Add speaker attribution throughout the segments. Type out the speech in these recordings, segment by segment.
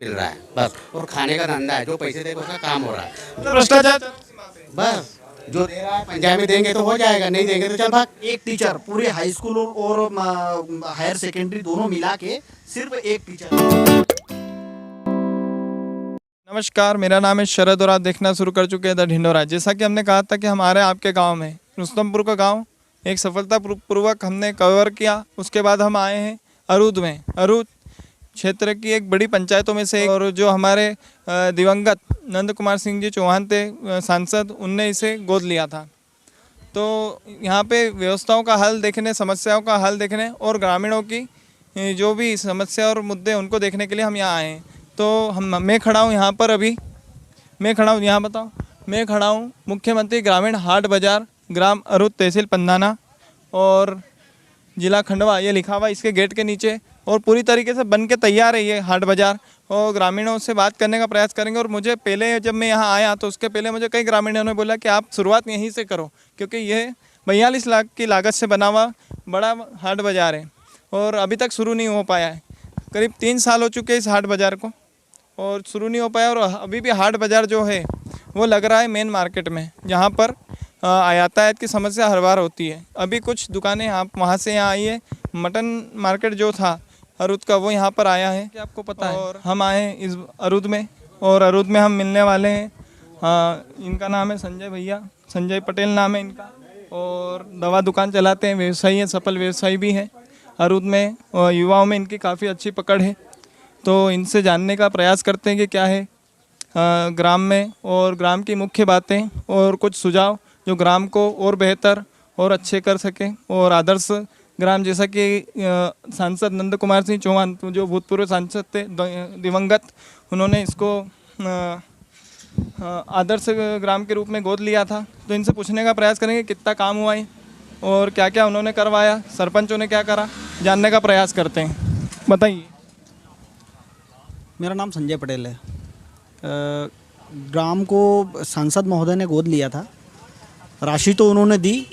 Speaker 1: मिल रहा है बस, और खाने का धंधा है, जो पैसे देगा उसका काम हो रहा है
Speaker 2: मतलब भ्रष्टाचार
Speaker 1: बस। जो दे रहा है पंचायत में देंगे तो हो जाएगा, नहीं देंगे तो चल भाग।
Speaker 3: एक टीचर पूरे हाई स्कूल और हायर सेकेंडरी दोनों मिला के सिर्फ एक टीचर।
Speaker 2: नमस्कार, मेरा नाम है शरद और आप देखना शुरू कर चुके हैं द ढिंढोरा। जैसा कि हमने कहा था कि हमारे आपके गांव में रुस्तमपुर का गांव एक सफलतापूर्वक हमने कवर किया। उसके बाद हम आए हैं अरूद में। अरूद क्षेत्र की एक बड़ी पंचायतों में से एक, और जो हमारे दिवंगत नंद कुमार सिंह जी चौहान थे सांसद, उनने इसे गोद लिया था। तो यहाँ पे व्यवस्थाओं का हल देखने, समस्याओं का हल देखने और ग्रामीणों की जो भी समस्या और मुद्दे उनको देखने के लिए हम यहाँ आए हैं। तो मैं खड़ा हूँ यहाँ पर, अभी मैं खड़ा हूँ यहाँ, बताओ, मैं खड़ा हूँ मुख्यमंत्री ग्रामीण हाट बाज़ार, ग्राम अरूद, तहसील पंधाना और जिला खंडवा, ये लिखा हुआ इसके गेट के नीचे। और पूरी तरीके से बन के तैयार है ये हाट बाज़ार, और ग्रामीणों से बात करने का प्रयास करेंगे। और मुझे पहले जब मैं यहाँ आया तो उसके पहले मुझे कई ग्रामीणों ने बोला कि आप शुरुआत यहीं से करो, क्योंकि यह 42 लाख की लागत से बना हुआ बड़ा हाट बाज़ार है और अभी तक शुरू नहीं हो पाया है। करीब 3 साल हो चुके हैं इस हाट बाज़ार को और शुरू नहीं हो पाया। और अभी भी हाट बाज़ार जो है वो लग रहा है मेन मार्केट में, जहाँ पर यातायात की समस्या हर बार होती है। अभी कुछ दुकानें आप वहाँ से यहाँ आई है। मटन मार्केट जो था अरूद का, वो यहाँ पर आया है, क्या आपको पता है? और हम आए हैं इस अरूद में, और अरूद में हम मिलने वाले हैं। इनका नाम है संजय भैया, संजय पटेल नाम है इनका, और दवा दुकान चलाते हैं, व्यवसायी हैं, सफल व्यवसायी भी हैं अरूद में। और युवाओं में इनकी काफ़ी अच्छी पकड़ है। तो इनसे जानने का प्रयास करते हैं कि क्या है ग्राम में, और ग्राम की मुख्य बातें और कुछ सुझाव जो ग्राम को और बेहतर और अच्छे कर सकें। और आदर्श ग्राम, जैसा कि सांसद नंद कुमार सिंह चौहान जो भूतपूर्व सांसद थे दिवंगत, उन्होंने इसको आदर्श ग्राम के रूप में गोद लिया था। तो इनसे पूछने का प्रयास करेंगे कितना काम हुआ है और क्या क्या उन्होंने करवाया, सरपंचों ने क्या करा, जानने का प्रयास करते हैं। बताइए।
Speaker 3: मेरा नाम संजय पटेल है। ग्राम को सांसद महोदय ने गोद लिया था। राशि तो उन्होंने दी,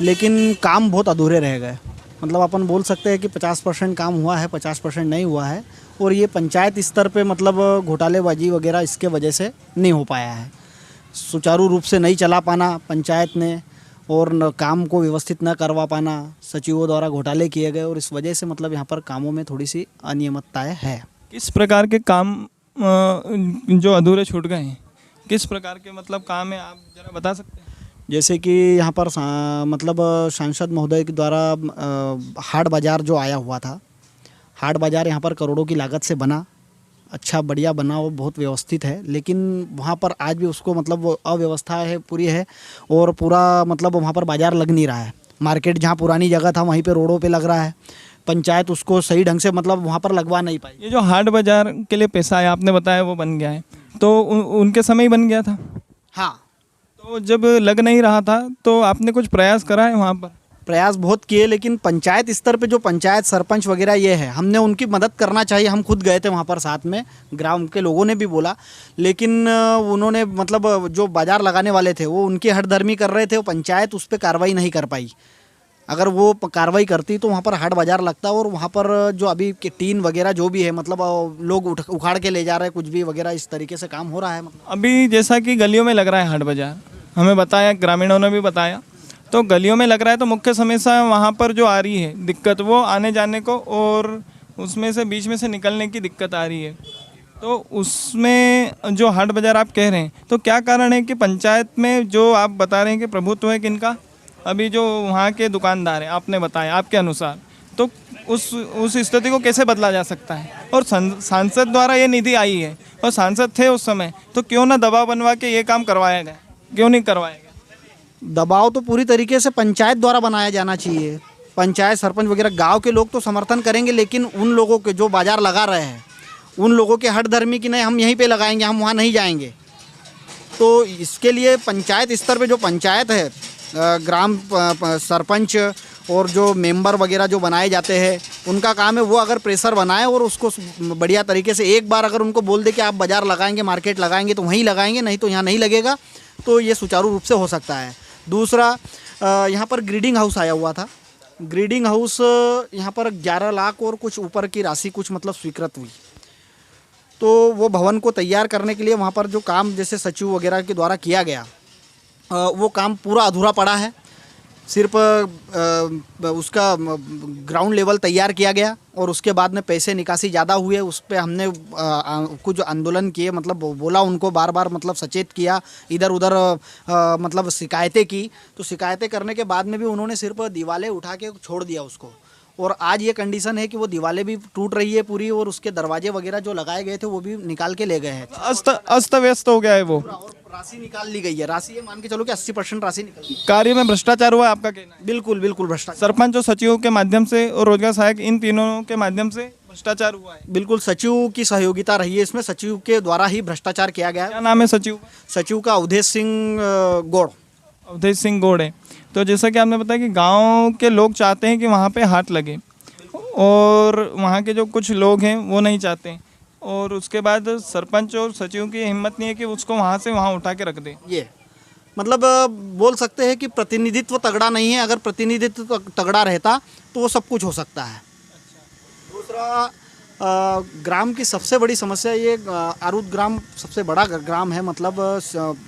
Speaker 3: लेकिन काम बहुत अधूरे रह गए। मतलब अपन बोल सकते हैं कि 50% काम हुआ है, 50% नहीं हुआ है। और ये पंचायत स्तर पे मतलब घोटालेबाजी वगैरह इसके वजह से नहीं हो पाया है। सुचारू रूप से नहीं चला पाना पंचायत ने, और काम को व्यवस्थित न करवा पाना, सचिवों द्वारा घोटाले किए गए, और इस वजह से मतलब यहाँ पर कामों में थोड़ी सी अनियमितताएँ है।
Speaker 2: किस प्रकार के काम जो अधूरे छूट गए हैं, किस प्रकार के मतलब काम है, आप ज़रा बता सकते हैं?
Speaker 3: जैसे कि यहाँ पर मतलब सांसद महोदय के द्वारा हाट बाज़ार जो आया हुआ था, हाट बाज़ार यहाँ पर करोड़ों की लागत से बना, अच्छा बढ़िया बना, वो बहुत व्यवस्थित है। लेकिन वहाँ पर आज भी उसको मतलब वो अव्यवस्था है पूरी है, और पूरा मतलब वहाँ पर बाज़ार लग नहीं रहा है। मार्केट जहाँ पुरानी जगह था वहीं पे रोडों पे लग रहा है। पंचायत उसको सही ढंग से मतलब वहाँ पर लगवा नहीं पाई।
Speaker 2: ये जो हाट बाज़ार के लिए पैसा है, आपने बताया वो बन गया है, तो उनके समय ही बन गया था?
Speaker 3: हाँ।
Speaker 2: तो जब लग नहीं रहा था तो आपने कुछ प्रयास करा है वहाँ पर?
Speaker 3: प्रयास बहुत किए, लेकिन पंचायत स्तर पे जो पंचायत सरपंच वगैरह ये है, हमने उनकी मदद करना चाहिए। हम खुद गए थे वहाँ पर साथ में, ग्राम के लोगों ने भी बोला, लेकिन उन्होंने मतलब जो बाज़ार लगाने वाले थे वो उनकी हठधर्मी कर रहे थे। वो पंचायत उस पर कार्रवाई नहीं कर पाई। अगर वो कार्रवाई करती तो वहाँ पर हाट बाज़ार लगता। और वहाँ पर जो अभी के टीन वगैरह जो भी है, मतलब लोग उखाड़ के ले जा रहे हैं कुछ भी वगैरह, इस तरीके से काम हो रहा है। मतलब
Speaker 2: अभी जैसा कि गलियों में लग रहा है हाट बाज़ार, हमें बताया, ग्रामीणों ने भी बताया, तो गलियों में लग रहा है। तो मुख्य समस्या वहाँ पर जो आ रही है दिक्कत, वो आने जाने को और उसमें से बीच में से निकलने की दिक्कत आ रही है। तो उसमें जो हाट बाज़ार आप कह रहे हैं, तो क्या कारण है कि पंचायत में जो आप बता रहे हैं कि प्रभुत्व है किनका, अभी जो वहाँ के दुकानदार हैं, आपने बताया आपके अनुसार, तो उस स्थिति को कैसे बदला जा सकता है? और सांसद द्वारा ये निधि आई है और सांसद थे उस समय, तो क्यों ना दबाव बनवा के ये काम करवाया गया, क्यों नहीं करवाया गया?
Speaker 3: दबाव तो पूरी तरीके से पंचायत द्वारा बनाया जाना चाहिए। पंचायत सरपंच वगैरह गांव के लोग तो समर्थन करेंगे, लेकिन उन लोगों के जो बाज़ार लगा रहे हैं, उन लोगों के हठधर्मी की नहीं, हम यहीं पे लगाएंगे, हम वहाँ नहीं जाएंगे। तो इसके लिए पंचायत स्तर पे जो पंचायत है, ग्राम सरपंच और जो मेंबर वगैरह जो बनाए जाते हैं, उनका काम है वो अगर प्रेशर बनाए और उसको बढ़िया तरीके से एक बार अगर उनको बोल दे कि आप बाज़ार लगाएंगे, मार्केट लगाएंगे, तो वहीं लगाएंगे, नहीं तो यहाँ नहीं लगेगा। तो ये सुचारू रूप से हो सकता है। दूसरा, यहाँ पर ग्रीडिंग हाउस आया हुआ था। ग्रीडिंग हाउस यहाँ पर 11 लाख और कुछ ऊपर की राशि कुछ मतलब स्वीकृत हुई। तो वो भवन को तैयार करने के लिए वहाँ पर जो काम जैसे सचिव वगैरह के द्वारा किया गया वो काम पूरा अधूरा पड़ा है। सिर्फ उसका ग्राउंड लेवल तैयार किया गया और उसके बाद में पैसे निकासी ज़्यादा हुए, उस पर हमने कुछ आंदोलन किए, मतलब बोला उनको बार बार, मतलब सचेत किया, इधर उधर मतलब शिकायतें की। तो शिकायतें करने के बाद में भी उन्होंने सिर्फ दीवारें उठा के छोड़ दिया उसको। और आज ये कंडीशन है कि वो दीवारें भी टूट रही है पूरी और उसके दरवाजे वगैरह जो लगाए गए थे वो भी निकाल के ले गए हैं।
Speaker 2: अस्त व्यस्त हो गया है वो।
Speaker 3: और राशि निकाल ली गई है। राशि ये मान के चलो कि 80% राशि निकल गई।
Speaker 2: कार्य में भ्रष्टाचार हुआ है, आपका कहना है?
Speaker 3: बिल्कुल बिल्कुल भ्रष्टाचार।
Speaker 2: सरपंच और सचिवों के माध्यम से और रोजगार सहायक, इन तीनों के माध्यम से भ्रष्टाचार हुआ है।
Speaker 3: बिल्कुल सचिव की सहयोगिता रही है इसमें, सचिव के द्वारा ही भ्रष्टाचार किया गया है।
Speaker 2: क्या नाम है सचिव?
Speaker 3: सचिव का अवधेश सिंह गौड़।
Speaker 2: अवधेश सिंह गौड़ है। तो जैसा कि आपने बताया कि गांव के लोग चाहते हैं कि वहाँ पे हाट लगे और वहाँ के जो कुछ लोग हैं वो नहीं चाहते, और उसके बाद सरपंच और सचिव की हिम्मत नहीं है कि उसको वहाँ से वहाँ उठा के रख दे।
Speaker 3: ये मतलब बोल सकते हैं कि प्रतिनिधित्व तगड़ा नहीं है। अगर प्रतिनिधित्व तगड़ा रहता तो वो सब कुछ हो सकता है। दूसरा ग्राम की सबसे बड़ी समस्या ये आरूद ग्राम सबसे बड़ा ग्राम है, मतलब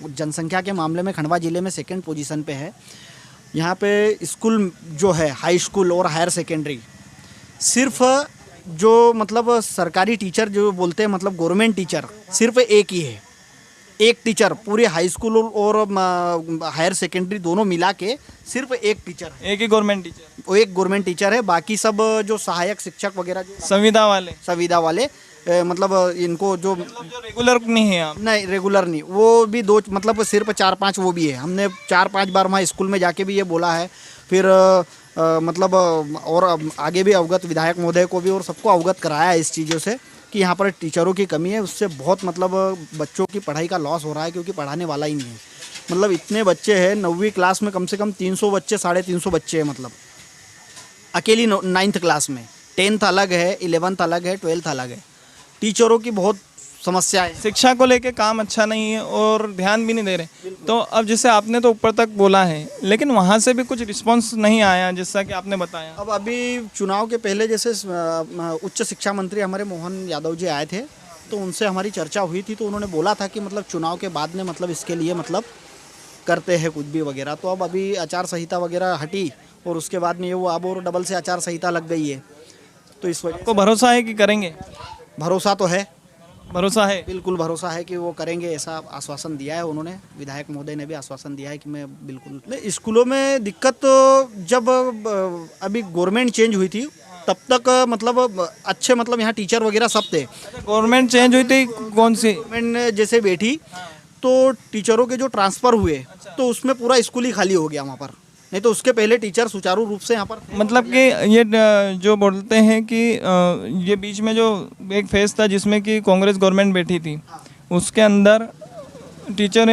Speaker 3: जनसंख्या के मामले में खंडवा ज़िले में 2nd पोजीशन पे है। यहाँ पे स्कूल जो है, हाई स्कूल और हायर सेकेंडरी, सिर्फ जो मतलब सरकारी टीचर जो बोलते हैं, मतलब गवर्नमेंट टीचर सिर्फ एक ही है। एक टीचर पूरे हाई स्कूल और हायर सेकेंडरी दोनों मिला के सिर्फ एक टीचर है।
Speaker 2: एक ही गवर्नमेंट टीचर,
Speaker 3: वो एक गवर्नमेंट टीचर है। बाकी सब जो सहायक शिक्षक वगैरह जो
Speaker 2: संविदा वाले
Speaker 3: मतलब इनको जो
Speaker 2: रेगुलर नहीं है आप?
Speaker 3: नहीं, रेगुलर नहीं, वो भी 2 मतलब सिर्फ 4-5 वो भी है। हमने 4-5 बार वहाँ स्कूल में जाके भी ये बोला है। फिर मतलब और आगे भी अवगत विधायक महोदय को भी और सबको अवगत कराया है इस चीज़ों से कि यहाँ पर टीचरों की कमी है। उससे बहुत मतलब बच्चों की पढ़ाई का लॉस हो रहा है, क्योंकि पढ़ाने वाला ही नहीं है। मतलब इतने बच्चे हैं 9वीं क्लास में, कम से कम 300 बच्चे, 350 बच्चे हैं, मतलब अकेली 9th क्लास में। 10th अलग है, 11th अलग है, 12th अलग है। टीचरों की बहुत समस्या है।
Speaker 2: शिक्षा को लेके काम अच्छा नहीं है और ध्यान भी नहीं दे रहे। तो अब जैसे आपने तो ऊपर तक बोला है, लेकिन वहाँ से भी कुछ रिस्पांस नहीं आया जैसा कि आपने बताया।
Speaker 3: अब अभी चुनाव के पहले जैसे उच्च शिक्षा मंत्री हमारे मोहन यादव जी आए थे, तो उनसे हमारी चर्चा हुई थी। तो उन्होंने बोला था कि मतलब चुनाव के बाद में मतलब इसके लिए मतलब करते हैं कुछ भी वगैरह। तो अब अभी आचार संहिता वगैरह हटी और उसके बाद में ये वो अब और डबल से आचार संहिता लग गई है। तो इस वजह
Speaker 2: को भरोसा है कि करेंगे?
Speaker 3: भरोसा तो है,
Speaker 2: भरोसा है,
Speaker 3: बिल्कुल भरोसा है कि वो करेंगे। ऐसा आश्वासन दिया है उन्होंने, विधायक महोदय ने भी आश्वासन दिया है कि मैं बिल्कुल। नहीं, स्कूलों में दिक्कत तो जब अभी गवर्नमेंट चेंज हुई थी तब तक मतलब अच्छे मतलब यहाँ टीचर वगैरह सब थे।
Speaker 2: गवर्नमेंट चेंज हुई थी कौन सी?
Speaker 3: गवर्नमेंट जैसे बैठी तो टीचरों के जो ट्रांसफ़र हुए तो उसमें पूरा स्कूल ही खाली हो गया वहाँ पर। नहीं तो उसके पहले टीचर सुचारू रूप से यहाँ पर थे।
Speaker 2: मतलब कि ये जो बोलते हैं कि ये बीच में जो एक फेज था जिसमें कि कांग्रेस गवर्नमेंट बैठी थी, उसके अंदर टीचर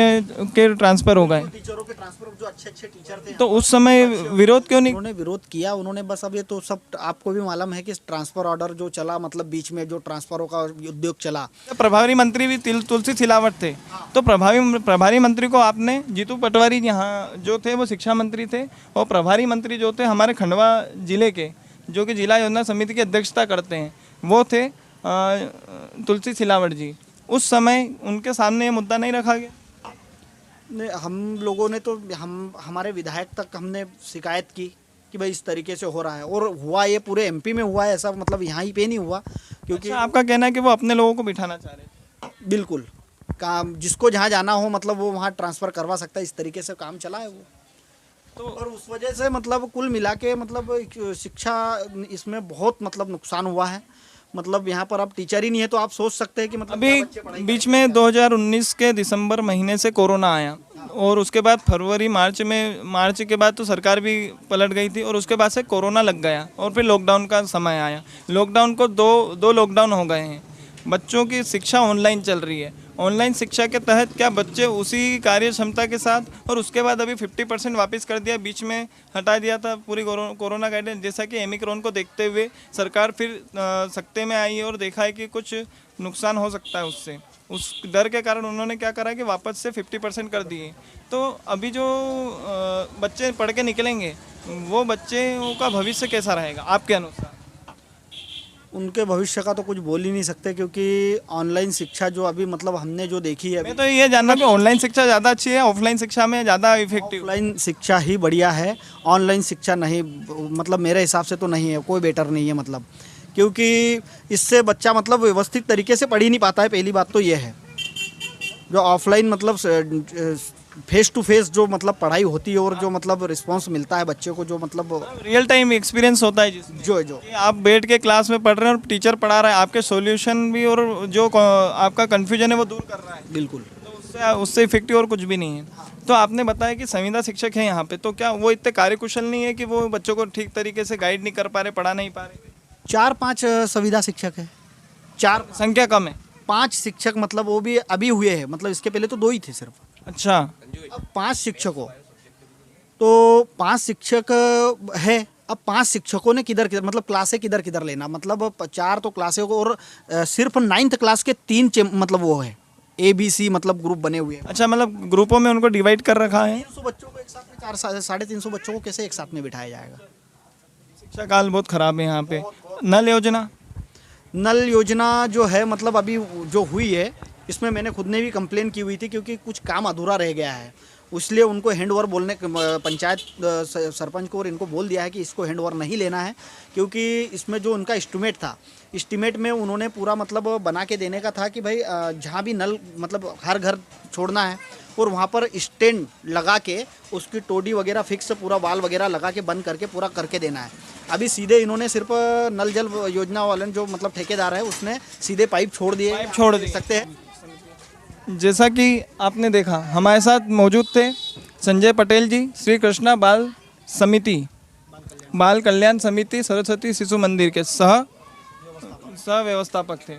Speaker 2: के ट्रांसफ़र हो गए।
Speaker 3: टीचरों के ट्रांसफर जो अच्छे टीचर थे,
Speaker 2: तो उस समय विरोध क्यों नहीं?
Speaker 3: उन्होंने विरोध किया। उन्होंने बस अब ये तो सब आपको भी मालूम है कि ट्रांसफर ऑर्डर जो चला, मतलब बीच में जो ट्रांसफरों का उद्योग चला।
Speaker 2: प्रभारी मंत्री भी तुलसी सिलावट थे। तो प्रभारी मंत्री को आपने, जीतू पटवारी यहाँ जो थे वो शिक्षा मंत्री थे, और प्रभारी मंत्री जो थे हमारे खंडवा जिले के, जो कि जिला योजना समिति की अध्यक्षता करते हैं, वो थे तुलसी सिलावट जी। उस समय उनके सामने ये मुद्दा नहीं रखा गया?
Speaker 3: नहीं, हम लोगों ने तो हमारे विधायक तक हमने शिकायत की कि भाई इस तरीके से हो रहा है। और हुआ ये पूरे एमपी में हुआ है, ऐसा मतलब यहाँ ही पे नहीं हुआ। क्योंकि
Speaker 2: अच्छा, आपका कहना है कि वो अपने लोगों को बिठाना चाह रहे?
Speaker 3: बिल्कुल, काम जिसको जहाँ जाना हो मतलब वो वहाँ ट्रांसफ़र करवा सकता है। इस तरीके से काम चला है वो। तो और उस वजह से मतलब कुल मिला के मतलब शिक्षा इसमें बहुत मतलब नुकसान हुआ है। मतलब यहाँ पर अब टीचर ही नहीं है तो आप सोच सकते हैं कि मतलब
Speaker 2: अभी बीच में 2019 के दिसंबर महीने से कोरोना आया, और उसके बाद फरवरी मार्च के बाद तो सरकार भी पलट गई थी, और उसके बाद से कोरोना लग गया, और फिर लॉकडाउन का समय आया। लॉकडाउन को दो लॉकडाउन हो गए हैं। बच्चों की शिक्षा ऑनलाइन चल रही है। ऑनलाइन शिक्षा के तहत क्या बच्चे उसी कार्य क्षमता के साथ, और उसके बाद अभी 50% वापस कर दिया, बीच में हटा दिया था पूरी कोरोना गाइडेंस, जैसा कि ओमिक्रॉन को देखते हुए सरकार फिर सख्ते में आई है और देखा है कि कुछ नुकसान हो सकता है उससे। उस डर के कारण उन्होंने क्या करा कि वापस से 50% कर दिए। तो अभी जो बच्चे पढ़ के निकलेंगे वो बच्चों का भविष्य कैसा रहेगा आपके अनुसार?
Speaker 3: उनके भविष्य का तो कुछ बोल ही नहीं सकते, क्योंकि ऑनलाइन शिक्षा जो अभी मतलब हमने जो देखी है,
Speaker 2: मैं तो ये जानना कि ऑनलाइन शिक्षा ज़्यादा अच्छी है, ऑफलाइन शिक्षा में ज़्यादा इफेक्टिव?
Speaker 3: ऑफलाइन शिक्षा ही बढ़िया है, ऑनलाइन शिक्षा नहीं, मतलब मेरे हिसाब से तो नहीं है, कोई बेटर नहीं है, मतलब क्योंकि इससे बच्चा मतलब व्यवस्थित तरीके से पढ़ ही नहीं पाता है। पहली बात तो ये है, जो ऑफलाइन मतलब फेस टू फेस जो मतलब पढ़ाई होती है और जो मतलब रिस्पांस मिलता है बच्चे को, जो मतलब
Speaker 2: रियल टाइम एक्सपीरियंस होता है जिसमें
Speaker 3: जो
Speaker 2: कि आप बैठ के क्लास में पढ़ रहे हैं और टीचर पढ़ा रहा है, आपके सॉल्यूशन भी और जो आपका कन्फ्यूजन है वो दूर कर रहा है,
Speaker 3: बिल्कुल।
Speaker 2: तो उससे इफेक्टिव और कुछ भी नहीं है। तो आपने बताया कि संविदा शिक्षक है यहाँ पे, तो क्या वो इतने कार्यकुशल नहीं है कि वो बच्चों को ठीक तरीके से गाइड नहीं कर पा रहे, पढ़ा नहीं पा रहे?
Speaker 3: 4-5 संविदा शिक्षक है, 4
Speaker 2: संख्या कम है।
Speaker 3: 5 शिक्षक, मतलब वो भी अभी हुए हैं, मतलब इसके पहले तो 2 ही थे सिर्फ,
Speaker 2: अच्छा,
Speaker 3: अब 5 शिक्षकों, तो 5 शिक्षक है। अब 5 शिक्षकों ने किधर किधर मतलब क्लासें किधर किधर लेना, मतलब 4 तो क्लासें को, और सिर्फ 9th क्लास के 3 मतलब वो है ABC मतलब ग्रुप बने हुए हैं।
Speaker 2: अच्छा, मतलब ग्रुपों में उनको डिवाइड कर रखा है।
Speaker 3: 300 बच्चों को एक साथ में, 350 बच्चों को कैसे एक साथ में बिठाया जाएगा?
Speaker 2: शिक्षा काल बहुत खराब है यहाँ पे। नल योजना,
Speaker 3: नल योजना जो है मतलब अभी जो हुई है, इसमें मैंने खुद ने भी कंप्लेन की हुई थी, क्योंकि कुछ काम अधूरा रह गया है, इसलिए उनको हैंड ओवर बोलने, पंचायत सरपंच को और इनको बोल दिया है कि इसको हैंड ओवर नहीं लेना है, क्योंकि इसमें जो उनका एस्टिमेट था, एस्टिमेट में उन्होंने पूरा मतलब बना के देने का था कि भाई जहाँ भी नल मतलब हर घर छोड़ना है और वहाँ पर स्टैंड लगा के उसकी टोडी वगैरह फिक्स, पूरा वाल वगैरह लगा के बंद करके पूरा करके देना है। अभी सीधे इन्होंने सिर्फ नल जल योजना वाले जो मतलब ठेकेदार है, उसने सीधे पाइप छोड़ दिए,
Speaker 2: छोड़ दिए।
Speaker 3: सकते हैं।
Speaker 2: जैसा कि आपने देखा, हमारे साथ मौजूद थे संजय पटेल जी, श्री कृष्णा बाल कल्याण समिति सरस्वती शिशु मंदिर के सह व्यवस्थापक थे।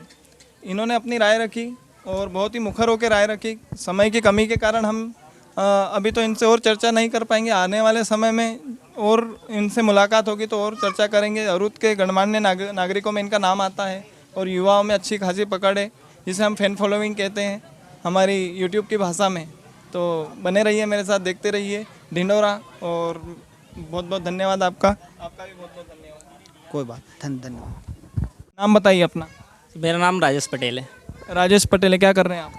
Speaker 2: इन्होंने अपनी राय रखी और बहुत ही मुखर होकर राय रखी। समय की कमी के कारण हम अभी तो इनसे और चर्चा नहीं कर पाएंगे, आने वाले समय में और इनसे मुलाकात होगी तो और चर्चा करेंगे। अरुद के गणमान्य नागरिकों में इनका नाम आता है और युवाओं में अच्छी खासी पकड़ है, जिसे हम फैन फॉलोइंग कहते हैं हमारी यूट्यूब की भाषा में। तो बने रहिए मेरे साथ, देखते रहिए ढिंढोरा, और बहुत बहुत धन्यवाद आपका भी बहुत बहुत धन्यवाद।
Speaker 3: कोई बात, धन्यवाद।
Speaker 2: नाम बताइए अपना।
Speaker 4: मेरा नाम राजेश पटेल है।
Speaker 2: राजेश पटेल है, क्या कर रहे हैं आप?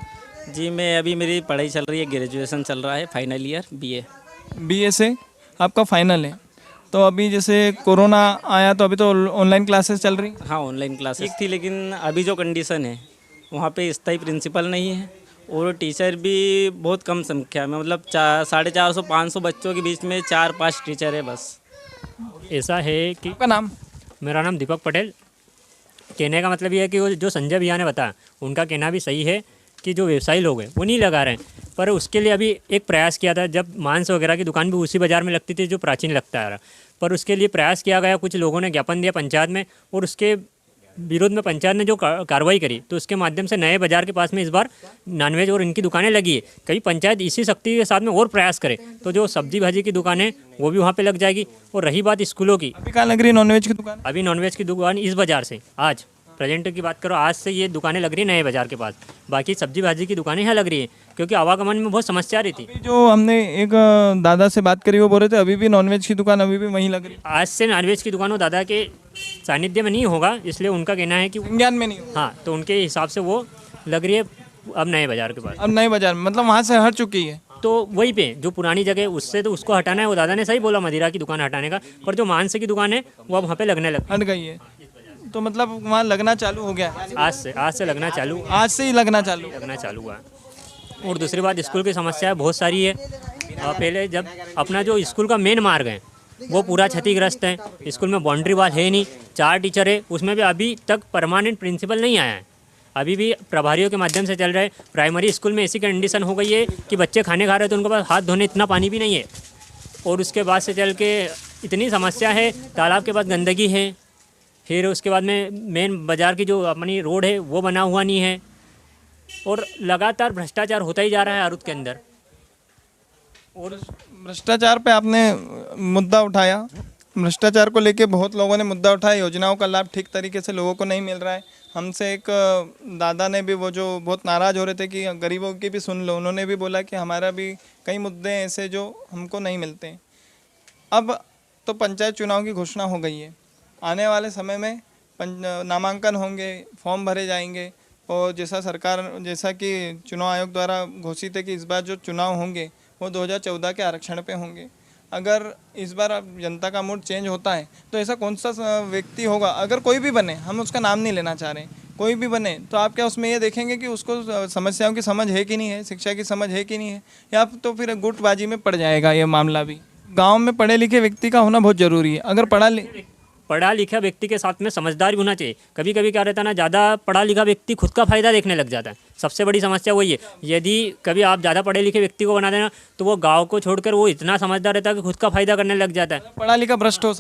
Speaker 4: जी, मैं अभी मेरी पढ़ाई चल रही है, ग्रेजुएशन चल रहा है, फाइनल ईयर BA
Speaker 2: से आपका फाइनल है। तो अभी जैसे कोरोना आया तो अभी तो ऑनलाइन क्लासेस चल रही?
Speaker 4: हाँ, ऑनलाइन क्लासेस थी, लेकिन अभी जो कंडीशन है वहाँ पे स्थायी प्रिंसिपल नहीं है और टीचर भी बहुत कम संख्या में, मतलब 450-500 बच्चों के बीच में 4-5 टीचर है बस।
Speaker 5: ऐसा है कि
Speaker 2: आपका नाम?
Speaker 5: मेरा नाम दीपक पटेल। कहने का मतलब ये है कि वो जो संजय भैया ने बताया, उनका कहना भी सही है कि जो व्यवसायी लोग हैं वो नहीं लगा रहे हैं, पर उसके लिए अभी एक प्रयास किया था। जब मांस वगैरह की दुकान भी उसी बाज़ार में लगती थी जो प्राचीन लगता है, पर उसके लिए प्रयास किया गया, कुछ लोगों ने ज्ञापन दिया पंचायत में और उसके विरोध में पंचायत ने जो कार्रवाई करी, तो उसके माध्यम से नए बाज़ार के पास में इस बार नॉनवेज और इनकी दुकानें लगी है। कभी पंचायत इसी शक्ति के साथ में और प्रयास करे तो जो सब्जी भाजी की दुकानें वो भी वहाँ पे लग जाएगी। और रही बात स्कूलों की,
Speaker 2: अभी कहाँ लग रही है नॉनवेज की दुकान?
Speaker 5: अभी नॉनवेज की दुकान इस बाज़ार से आज प्रेजेंट की बात करो, आज से ये दुकानें लग रही है नए बाज़ार के पास। बाकी सब्जी भाजी की दुकानें यहाँ लग रही है क्योंकि आवागमन में बहुत समस्या आ रही थी।
Speaker 2: अभी जो हमने एक दादा से बात करी वो बोल रहे थे अभी भी नॉनवेज की दुकान अभी भी वहीं लग रही है।
Speaker 5: आज से नॉनवेज की दुकान वो दादा के सानिध्य में नहीं होगा, इसलिए उनका कहना है कि
Speaker 2: ज्ञान में नहीं हो।
Speaker 5: हाँ, तो उनके हिसाब से वो लग रही है अब नए बाज़ार के पास।
Speaker 2: अब नए बाजार में मतलब वहाँ से हट चुकी है।
Speaker 5: तो वहीं पे जो पुरानी जगह उससे तो उसको हटाना है। वो दादा ने सही बोला मदिरा की दुकान हटाने का, पर जो मांस की दुकान है वो अब वहाँ पे लगने लग
Speaker 2: हट गई है, तो मतलब वहाँ लगना चालू हो गया।
Speaker 5: आज से लगना चालू
Speaker 2: ही लगना चालू
Speaker 5: हुआ। और दूसरी बात, स्कूल की समस्या बहुत सारी है। पहले जब अपना जो स्कूल का मेन मार्ग है वो पूरा क्षतिग्रस्त है, स्कूल में बाउंड्री वाल है नहीं, 4 टीचर है, उसमें भी अभी तक परमानेंट प्रिंसिपल नहीं आया है, अभी भी प्रभारियों के माध्यम से चल रहा है। प्राइमरी स्कूल में ऐसी कंडीशन हो गई है कि बच्चे खाने खा रहे हैं तो उनके पास हाथ धोने इतना पानी भी नहीं है। और उसके बाद से चल के इतनी समस्या है, तालाब के पास गंदगी है, फिर उसके बाद में मेन बाज़ार की जो अपनी रोड है वो बना हुआ नहीं है, और लगातार भ्रष्टाचार होता ही जा रहा है आरुद के अंदर।
Speaker 2: और भ्रष्टाचार पे आपने मुद्दा उठाया, भ्रष्टाचार को लेके बहुत लोगों ने मुद्दा उठाया, योजनाओं का लाभ ठीक तरीके से लोगों को नहीं मिल रहा है। हमसे एक दादा ने भी, वो जो बहुत नाराज़ हो रहे थे कि गरीबों की भी सुन लो, उन्होंने भी बोला कि हमारा भी कई मुद्दे ऐसे जो हमको नहीं मिलते हैं। अब तो पंचायत चुनाव की घोषणा हो गई है, आने वाले समय में नामांकन होंगे, फॉर्म भरे जाएंगे और जैसा कि चुनाव आयोग द्वारा घोषित है कि इस बार जो चुनाव होंगे वो 2014 के आरक्षण पे होंगे। अगर इस बार अब जनता का मूड चेंज होता है तो ऐसा कौन सा व्यक्ति होगा, अगर कोई भी बने, हम उसका नाम नहीं लेना चाह रहे, कोई भी बने, तो आप क्या उसमें ये देखेंगे कि उसको समस्याओं की समझ है कि नहीं है, शिक्षा की समझ है कि नहीं है, या तो फिर गुटबाजी में पड़ जाएगा ये मामला भी। गांव में पढ़े लिखे व्यक्ति का होना बहुत ज़रूरी है। अगर
Speaker 5: पढ़ा लिखा व्यक्ति के साथ में समझदार भी होना चाहिए। कभी कभी क्या रहता है ना, ज़्यादा पढ़ा लिखा व्यक्ति खुद का फ़ायदा देखने लग जाता है। सबसे बड़ी समस्या वही है। यदि कभी आप ज़्यादा पढ़े लिखे व्यक्ति को बना देना तो वो गांव को छोड़कर वो इतना समझदार रहता है कि खुद का फ़ायदा करने लग जाता है।
Speaker 2: पढ़ा लिखा भ्रष्ट हो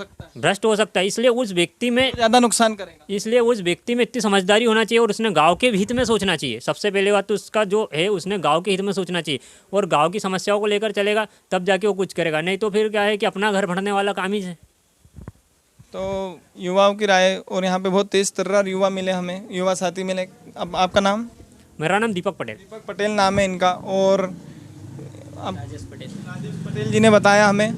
Speaker 2: सकता है,
Speaker 5: इसलिए उस व्यक्ति में
Speaker 2: ज़्यादा नुकसान करेगा।
Speaker 5: इसलिए उस व्यक्ति में इतनी समझदारी होना चाहिए और उसने गांव के हित में सोचना चाहिए। सबसे पहले बात तो उसका जो है, उसने गांव के हित में सोचना चाहिए और गांव की समस्याओं को लेकर चलेगा, तब जाके वो कुछ करेगा। नहीं तो फिर क्या है कि अपना घर भरने वाला काम ही है।
Speaker 2: तो युवाओं की राय, और यहाँ पे बहुत तेज तर्रार युवा मिले, हमें युवा साथी मिले। अब आपका नाम?
Speaker 5: मेरा नाम दीपक पटेल।
Speaker 2: दीपक पटेल नाम है इनका। और राजेश पटेल जी ने बताया हमें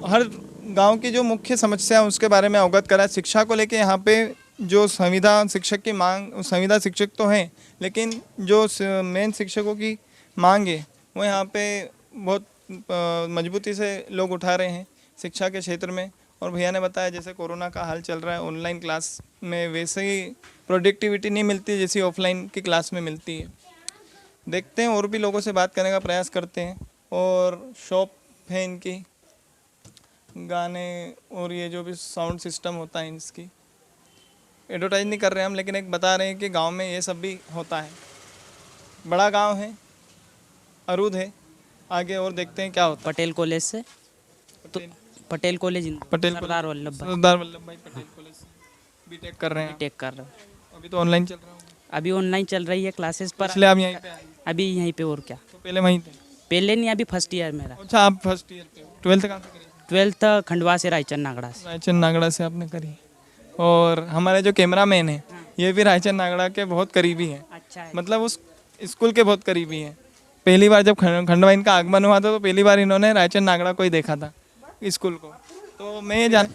Speaker 2: हर गांव की जो मुख्य समस्या है उसके बारे में अवगत करा। शिक्षा को लेके यहाँ पे जो संविदा शिक्षक की मांग, संविदा शिक्षक तो हैं, लेकिन जो मेन शिक्षकों की मांग है वो यहाँ पे बहुत मजबूती से लोग उठा रहे हैं शिक्षा के क्षेत्र में। और भैया ने बताया जैसे कोरोना का हाल चल रहा है, ऑनलाइन क्लास में वैसे ही प्रोडक्टिविटी नहीं मिलती जैसी ऑफलाइन की क्लास में मिलती है। देखते हैं, और भी लोगों से बात करने का प्रयास करते हैं। और शॉप है इनकी, गाने और ये जो भी साउंड सिस्टम होता है, इसकी एडवर्टाइज नहीं कर रहे हम, लेकिन एक बता रहे हैं कि गांव में ये सब भी होता है। बड़ा गांव है, अरूद है। आगे और देखते हैं क्या होता है।
Speaker 6: पटेल कॉलेज से, तो पटेल कॉलेज, सरदार वल्लभ
Speaker 2: भाई पटेल कॉलेज से बीटेक कर रहे हैं।
Speaker 6: टेक कर रहा हूँ।
Speaker 2: अभी तो ऑनलाइन चल रहा है।
Speaker 6: अभी ऑनलाइन चल रही है क्लासेस पर।
Speaker 2: इसलिए आप यहीं पे आए?
Speaker 6: अभी यहीं पे। और क्या,
Speaker 2: तो पहले वहीं थे?
Speaker 6: पहले नहीं, अभी फर्स्ट ईयर मेरा।
Speaker 2: अच्छा, आप फर्स्ट ईयर पे हो। 12th कहाँ से करी?
Speaker 6: 12th खंडवा से, रायचंद नागड़ा से।
Speaker 2: रायचंद नागड़ा से आपने करी। और हमारे जो कैमरामैन है ये भी रायचंद नागड़ा के बहुत करीबी हैं।
Speaker 6: अच्छा है।
Speaker 2: मतलब उस स्कूल के बहुत करीबी हैं। पहली बार जब खंडवा इनका आगमन हुआ था तो पहली बार इन्होंने रायचंद नागड़ा को ही देखा था, स्कूल को। तो मैं ये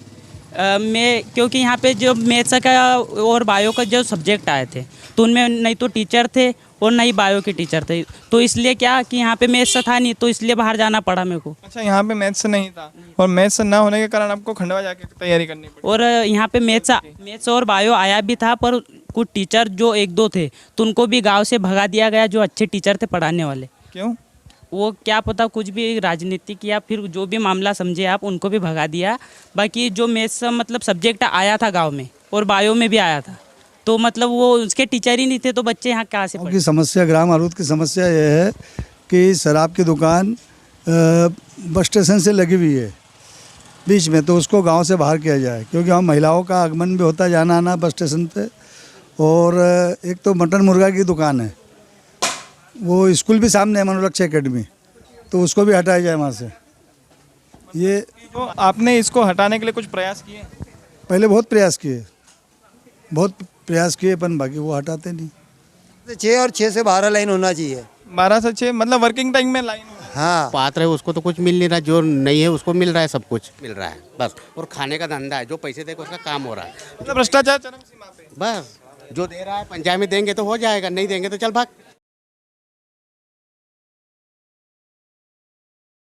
Speaker 6: मैं, क्योंकि यहाँ पे जो मैथ्स का और बायो का जो सब्जेक्ट आए थे तो उनमें नहीं तो टीचर थे और नहीं बायो के टीचर थे, तो इसलिए क्या कि यहाँ पे मैथ्स था नहीं, तो इसलिए बाहर जाना पड़ा मेरे को।
Speaker 2: अच्छा, यहाँ पे मैथ्स नहीं था, और मैथ्स ना होने के कारण आपको खंडवा जाके तैयारी करनी पड़ी।
Speaker 6: और यहाँ पे मैथ्स और बायो आया भी था, पर कुछ टीचर जो एक दो थे तो उनको भी गाँव से भगा दिया गया, जो अच्छे टीचर थे पढ़ाने वाले।
Speaker 2: क्यों?
Speaker 6: वो क्या पता, कुछ भी राजनीतिक या फिर जो भी मामला समझे आप, उनको भी भगा दिया। बाकी जो मैथ्स मतलब सब्जेक्ट आया था गांव में और बायो में भी आया था, तो मतलब वो उसके टीचर ही नहीं थे, तो बच्चे यहाँ कहाँ से पढ़े।
Speaker 7: समस्या, ग्राम अरूद की समस्या ये है कि शराब की दुकान बस स्टेशन से लगी हुई है बीच में, तो उसको गांव से बाहर किया जाए, क्योंकि हम महिलाओं का आगमन भी होता है जाना आना बस स्टेशन पे। और एक तो मटन मुर्गा की दुकान है, वो स्कूल भी सामने है, मनोलक्ष्य एकेडमी, तो उसको भी हटाया जाए वहाँ से। ये
Speaker 2: तो आपने इसको हटाने के लिए कुछ प्रयास किए?
Speaker 7: पहले बहुत प्रयास किए पर बाकी वो हटाते नहीं।
Speaker 8: 6 और 6 से 12 लाइन होना चाहिए।
Speaker 2: 12 से 6 मतलब वर्किंग टाइम में लाइन?
Speaker 8: हाँ,
Speaker 1: पात्र है उसको तो कुछ मिल नहीं रहा, जो नहीं है उसको मिल रहा है, सब कुछ मिल रहा है बस। और खाने का धंधा है, जो पैसे देगा उसका काम हो रहा है।
Speaker 2: मतलब भ्रष्टाचार चरम सीमा पे।
Speaker 1: बस जो दे रहा है पंचायत में देंगे तो हो जाएगा, नहीं देंगे तो चल भाग।